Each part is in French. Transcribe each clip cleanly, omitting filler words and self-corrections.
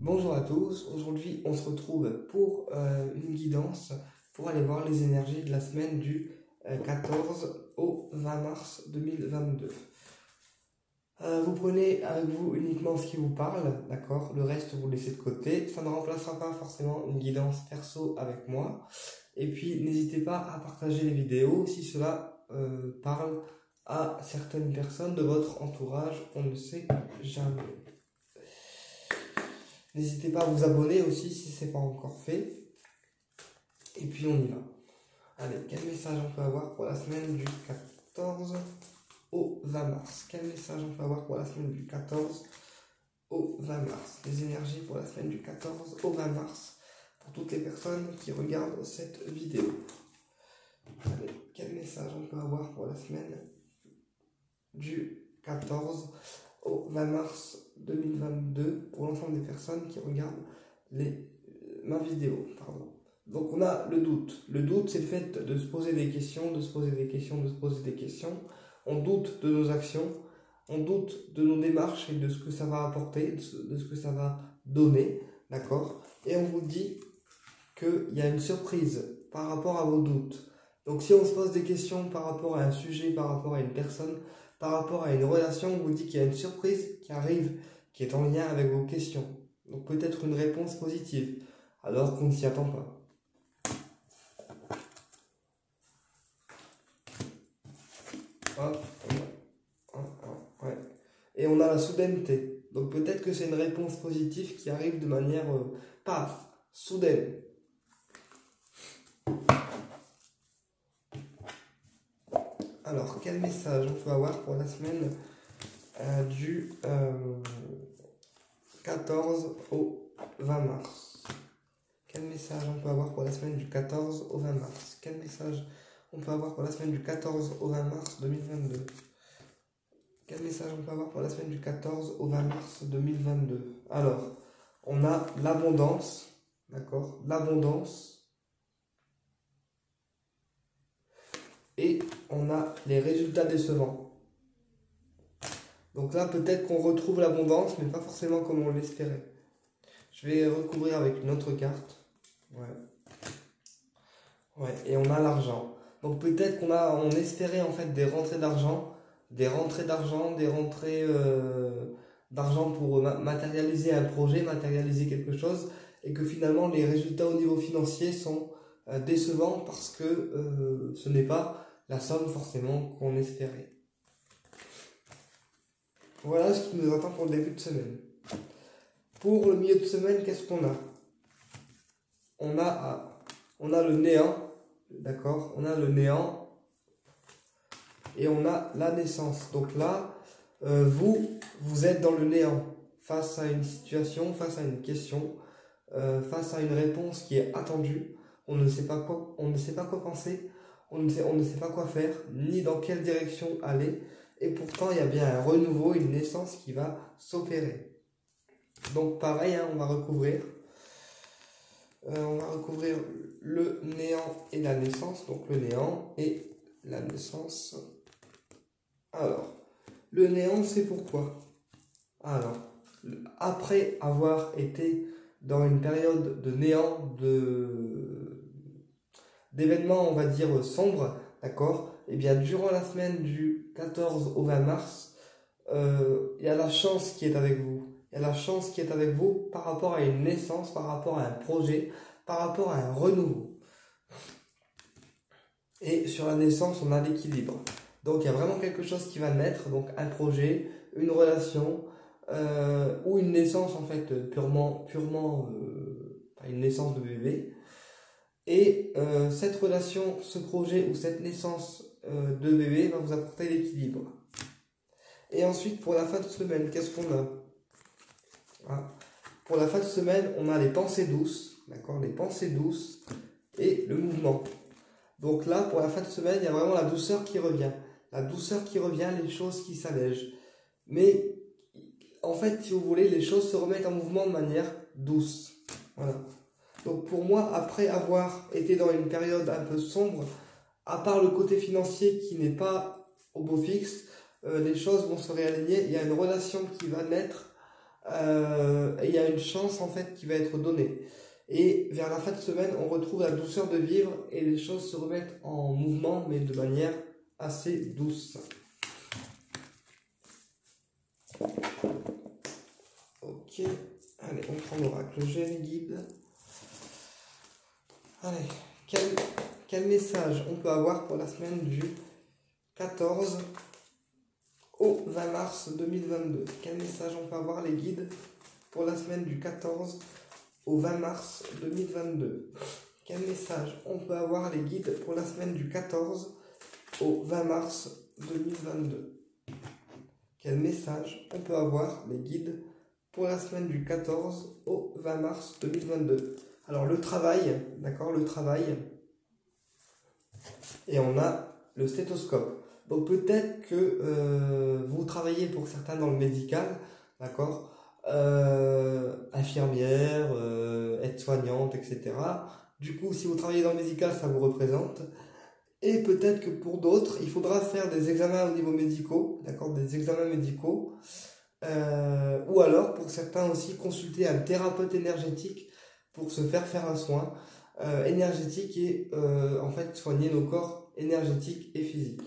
Bonjour à tous, aujourd'hui on se retrouve pour une guidance pour aller voir les énergies de la semaine du 14 au 20 mars 2022. Vous prenez avec vous uniquement ce qui vous parle, d'accord? Le reste vous laissez de côté, ça ne remplacera pas forcément une guidance perso avec moi. Et puis n'hésitez pas à partager les vidéos si cela parle à certaines personnes de votre entourage, on ne sait jamais. N'hésitez pas à vous abonner aussi si ce n'est pas encore fait. Et puis on y va. Allez, quel message on peut avoir pour la semaine du 14 au 20 mars? Quel message on peut avoir pour la semaine du 14 au 20 mars? Les énergies pour la semaine du 14 au 20 mars. Pour toutes les personnes qui regardent cette vidéo. Allez, quel message on peut avoir pour la semaine du 14 au 20 mars 2022 pour l'ensemble des personnes qui regardent ma vidéo. Donc on a le doute. Le doute, c'est le fait de se poser des questions, de se poser des questions, de se poser des questions. On doute de nos actions, on doute de nos démarches et de ce que ça va apporter, de ce que ça va donner, d'accord? Et on vous dit qu'il y a une surprise par rapport à vos doutes. Donc si on se pose des questions par rapport à un sujet, par rapport à une personne, par rapport à une relation, on vous dit qu'il y a une surprise qui arrive, qui est en lien avec vos questions. Donc peut-être une réponse positive, alors qu'on ne s'y attend pas. Ouais. Et on a la soudaineté. Donc peut-être que c'est une réponse positive qui arrive de manière, paf, soudaine. Alors, quel message on peut avoir pour la semaine du 14 au 20 mars? Quel message on peut avoir pour la semaine du 14 au 20 mars? Quel message on peut avoir pour la semaine du 14 au 20 mars 2022? Quel message on peut avoir pour la semaine du 14 au 20 mars 2022? Alors, on a l'abondance, d'accord? L'abondance. Et on a les résultats décevants. Donc là, peut-être qu'on retrouve l'abondance, mais pas forcément comme on l'espérait. Je vais recouvrir avec une autre carte. Ouais, et on a l'argent. Donc peut-être on espérait en fait des rentrées d'argent, d'argent pour matérialiser un projet, matérialiser quelque chose, et que finalement les résultats au niveau financier sont décevants parce que ce n'est pas la somme forcément qu'on espérait. Voilà ce qui nous attend pour le début de semaine. Pour le milieu de semaine, qu'est-ce qu'on a? On a le néant, d'accord? On a le néant et on a la naissance. Donc là, vous êtes dans le néant face à une situation, face à une question, face à une réponse qui est attendue. On ne sait pas quoi penser, on ne sait pas quoi faire, ni dans quelle direction aller. Et pourtant, il y a bien un renouveau, une naissance qui va s'opérer. Donc pareil, on va recouvrir le néant et la naissance. Donc le néant et la naissance. Alors, le néant, c'est pourquoi? Alors, après avoir été dans une période de néant, d'événements, on va dire, sombres, d'accord? Et bien, durant la semaine du 14 au 20 mars, il y a la chance qui est avec vous. Il y a la chance qui est avec vous par rapport à une naissance, par rapport à un projet, par rapport à un renouveau. Et sur la naissance, on a l'équilibre. Donc, il y a vraiment quelque chose qui va naître, donc un projet, une relation, ou une naissance, en fait, purement une naissance de bébé. Et cette relation, ce projet ou cette naissance de bébé va vous apporter l'équilibre. Et ensuite, pour la fin de semaine, qu'est-ce qu'on a? Pour la fin de semaine, on a les pensées douces, d'accord? Les pensées douces et le mouvement. Donc là, pour la fin de semaine, il y a vraiment la douceur qui revient. La douceur qui revient, les choses qui s'allègent. Mais en fait, si vous voulez, les choses se remettent en mouvement de manière douce. Voilà. Donc pour moi, après avoir été dans une période un peu sombre, à part le côté financier qui n'est pas au beau fixe, les choses vont se réaligner. Il y a une relation qui va naître Et il y a une chance en fait qui va être donnée. Et vers la fin de semaine, on retrouve la douceur de vivre et les choses se remettent en mouvement, mais de manière assez douce. Ok, allez, on prend l'oracle, j'ai les guides. Allez, quel message on peut avoir pour la semaine du 14 au 20 mars 2022? Quel message on peut avoir, les guides, pour la semaine du 14 au 20 mars 2022? Quel message on peut avoir, les guides, pour la semaine du 14 au 20 mars 2022? Quel message on peut avoir, les guides, pour la semaine du 14 au 20 mars 2022? Alors le travail, d'accord, le travail, et on a le stéthoscope. Donc peut-être que vous travaillez pour certains dans le médical, d'accord, infirmière, aide-soignante, etc. Du coup, si vous travaillez dans le médical, ça vous représente. Et peut-être que pour d'autres, il faudra faire des examens au niveau médicaux, d'accord, des examens médicaux. Ou alors, pour certains aussi, consulter un thérapeute énergétique pour se faire un soin énergétique et en fait soigner nos corps énergétiques et physiques.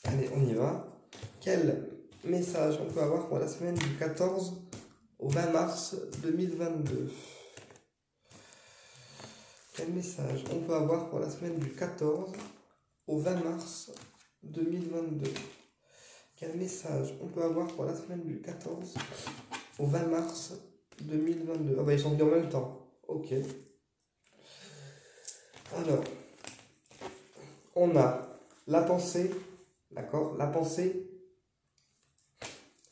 Allez, on y va. Quel message on peut avoir pour la semaine du 14 au 20 mars 2022? Quel message on peut avoir pour la semaine du 14 au 20 mars 2022? Quel message on peut avoir pour la semaine du 14 au 20 mars 2022? Ah bah ils sont venus en même temps. Ok. Alors, on a la pensée, d'accord? La pensée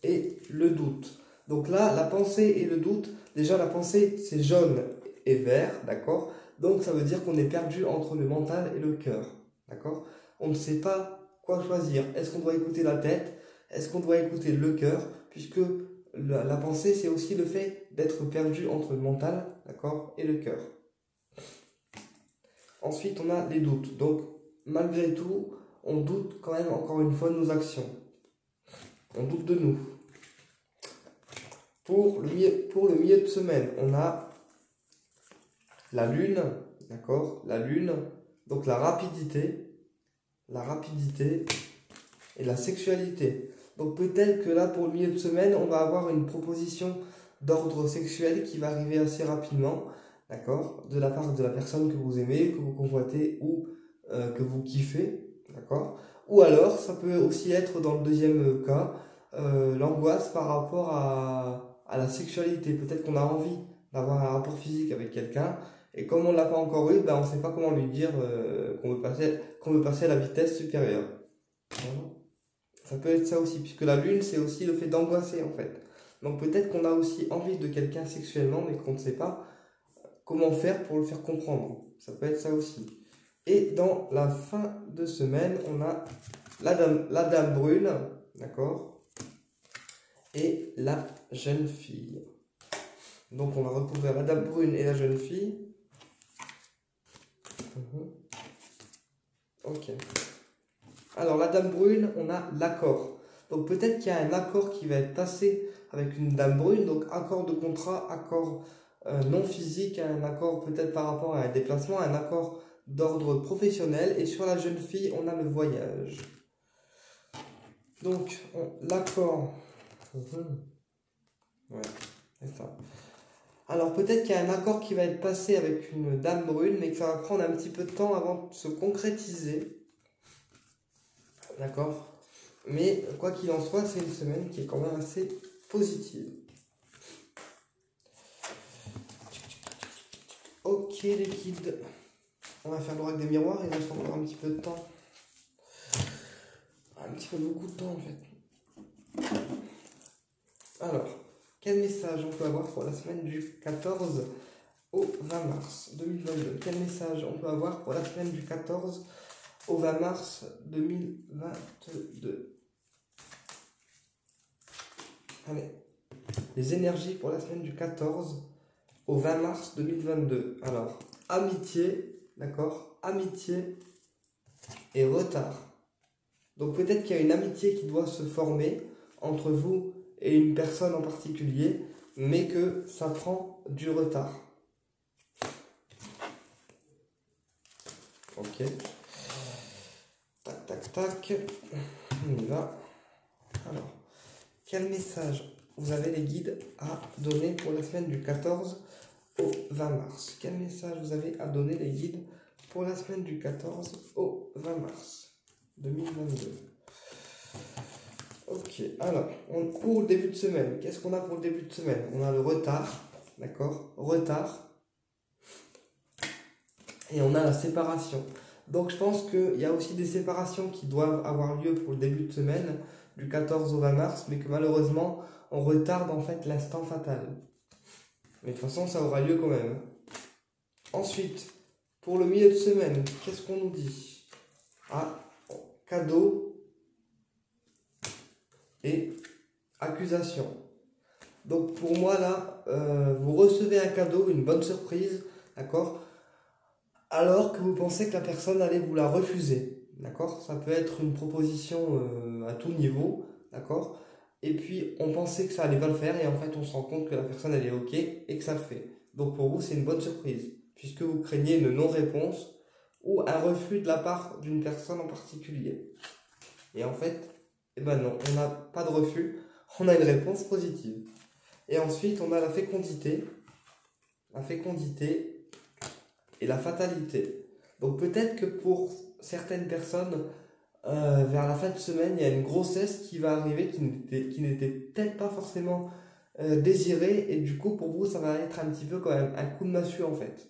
et le doute. Donc là, la pensée et le doute, déjà la pensée c'est jaune et vert, d'accord? Donc ça veut dire qu'on est perdu entre le mental et le cœur, d'accord? On ne sait pas quoi choisir. Est-ce qu'on doit écouter la tête? Est-ce qu'on doit écouter le cœur? Puisque la pensée c'est aussi le fait d'être perdu entre le mental, d'accord, et le cœur. Ensuite, on a les doutes. Donc, malgré tout, on doute quand même encore une fois de nos actions. On doute de nous. Pour le milieu de semaine, on a la lune, d'accord? La lune, donc la rapidité et la sexualité. Donc peut-être que là, pour le milieu de semaine, on va avoir une proposition d'ordre sexuel qui va arriver assez rapidement, d'accord? De la part de la personne que vous aimez, que vous convoitez ou que vous kiffez, d'accord? Ou alors, ça peut aussi être dans le deuxième cas, l'angoisse par rapport à la sexualité. Peut-être qu'on a envie d'avoir un rapport physique avec quelqu'un, et comme on ne l'a pas encore eu, ben on ne sait pas comment lui dire qu'on veut passer à la vitesse supérieure. Voilà. Ça peut être ça aussi, puisque la lune, c'est aussi le fait d'angoisser en fait. Donc peut-être qu'on a aussi envie de quelqu'un sexuellement, mais qu'on ne sait pas comment faire pour le faire comprendre. Ça peut être ça aussi. Et dans la fin de semaine, on a la dame brune, d'accord, et la jeune fille. Donc on va recouvrir la dame brune et la jeune fille. Ok. Alors la dame brune, on a l'accord. Donc peut-être qu'il y a un accord qui va être passé avec une dame brune, donc accord de contrat, accord non physique, un accord peut-être par rapport à un déplacement, un accord d'ordre professionnel. Et sur la jeune fille, on a le voyage. Donc l'accord. Ouais, c'est ça. Alors peut-être qu'il y a un accord qui va être passé avec une dame brune, mais que ça va prendre un petit peu de temps avant de se concrétiser. D'accord? Mais quoi qu'il en soit, c'est une semaine qui est quand même assez positive. Ok les kids, on va faire l'oracle des miroirs, il reste encore un petit peu de temps. Un petit peu beaucoup de temps en fait. Alors, quel message on peut avoir pour la semaine du 14 au 20 mars 2022? Quel message on peut avoir pour la semaine du 14 au 20 mars 2022? Allez, les énergies pour la semaine du 14 au 20 mars 2022. Alors, amitié, d'accord? Amitié et retard. Donc peut-être qu'il y a une amitié qui doit se former entre vous et une personne en particulier, mais que ça prend du retard. Ok. Tac, tac, tac. On y va. Alors, quel message vous avez les guides à donner pour la semaine du 14 au 20 mars? Quel message vous avez à donner les guides pour la semaine du 14 au 20 mars 2022? Ok, alors, pour le début de semaine, qu'est-ce qu'on a pour le début de semaine? On a le retard, d'accord? Retard. Et on a la séparation. Donc je pense qu'il y a aussi des séparations qui doivent avoir lieu pour le début de semaine, du 14 au 20 mars, mais que malheureusement, on retarde en fait l'instant fatal. Mais de toute façon, ça aura lieu quand même. Ensuite, pour le milieu de semaine, qu'est-ce qu'on nous dit? Ah, cadeau et accusation. Donc pour moi là, vous recevez un cadeau, une bonne surprise, d'accord? Alors que vous pensez que la personne allait vous la refuser, d'accord? Ça peut être une proposition à tout niveau, d'accord? Et puis on pensait que ça allait pas le faire et en fait on se rend compte que la personne elle est ok et que ça le fait. Donc pour vous c'est une bonne surprise, puisque vous craignez une non-réponse ou un refus de la part d'une personne en particulier. Et en fait, eh ben non, on n'a pas de refus, on a une réponse positive. Et ensuite on a la fécondité et la fatalité. Donc peut-être que pour certaines personnes, vers la fin de semaine, il y a une grossesse qui va arriver qui n'était peut-être pas forcément désirée, et du coup pour vous ça va être un petit peu quand même un coup de massue en fait.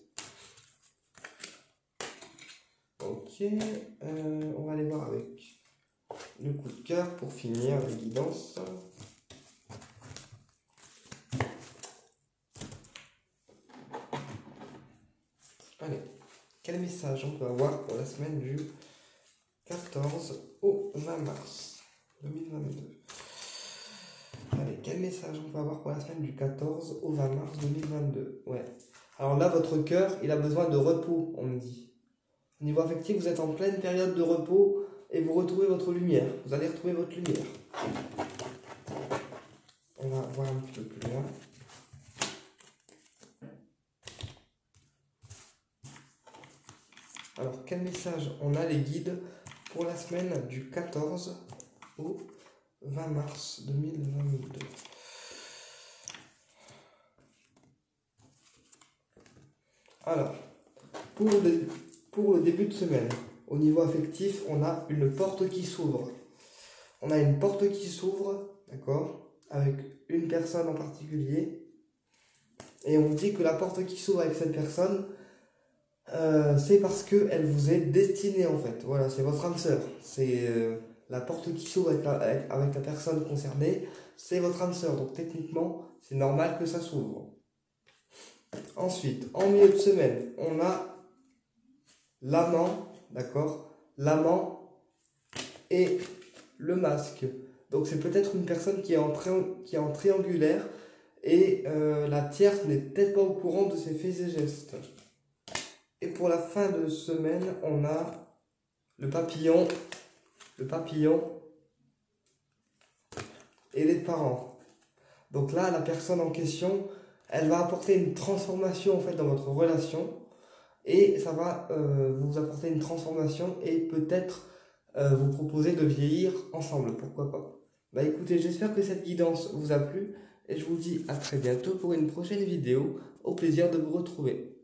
Ok, on va aller voir avec le coup de cœur pour finir la guidance. Allez, quel message on peut avoir pour la semaine du 14 au 20 mars 2022? Allez, quel message on peut avoir pour la semaine du 14 au 20 mars 2022? Ouais. Alors là, votre cœur, il a besoin de repos, on me dit. Au niveau affectif, vous êtes en pleine période de repos et vous retrouvez votre lumière. Vous allez retrouver votre lumière. On va voir un petit peu plus loin. Alors, quel message on a les guides pour la semaine du 14 au 20 mars 2022? Alors, pour le début de semaine, au niveau affectif, on a une porte qui s'ouvre. On a une porte qui s'ouvre, d'accord, avec une personne en particulier. Et on dit que la porte qui s'ouvre avec cette personne, c'est parce qu'elle vous est destinée en fait. Voilà, c'est votre âme sœur. C'est la porte qui s'ouvre avec la personne concernée, c'est votre âme sœur. Donc techniquement, c'est normal que ça s'ouvre. Ensuite, en milieu de semaine, on a l'amant, d'accord? L'amant et le masque. Donc c'est peut-être une personne qui est en triangulaire et la tierce n'est peut-être pas au courant de ses faits et gestes. Et pour la fin de semaine, on a le papillon et les parents. Donc là, la personne en question, elle va apporter une transformation en fait dans votre relation et ça va vous apporter une transformation et peut-être vous proposer de vieillir ensemble, pourquoi pas. Bah écoutez, j'espère que cette guidance vous a plu et je vous dis à très bientôt pour une prochaine vidéo. Au plaisir de vous retrouver.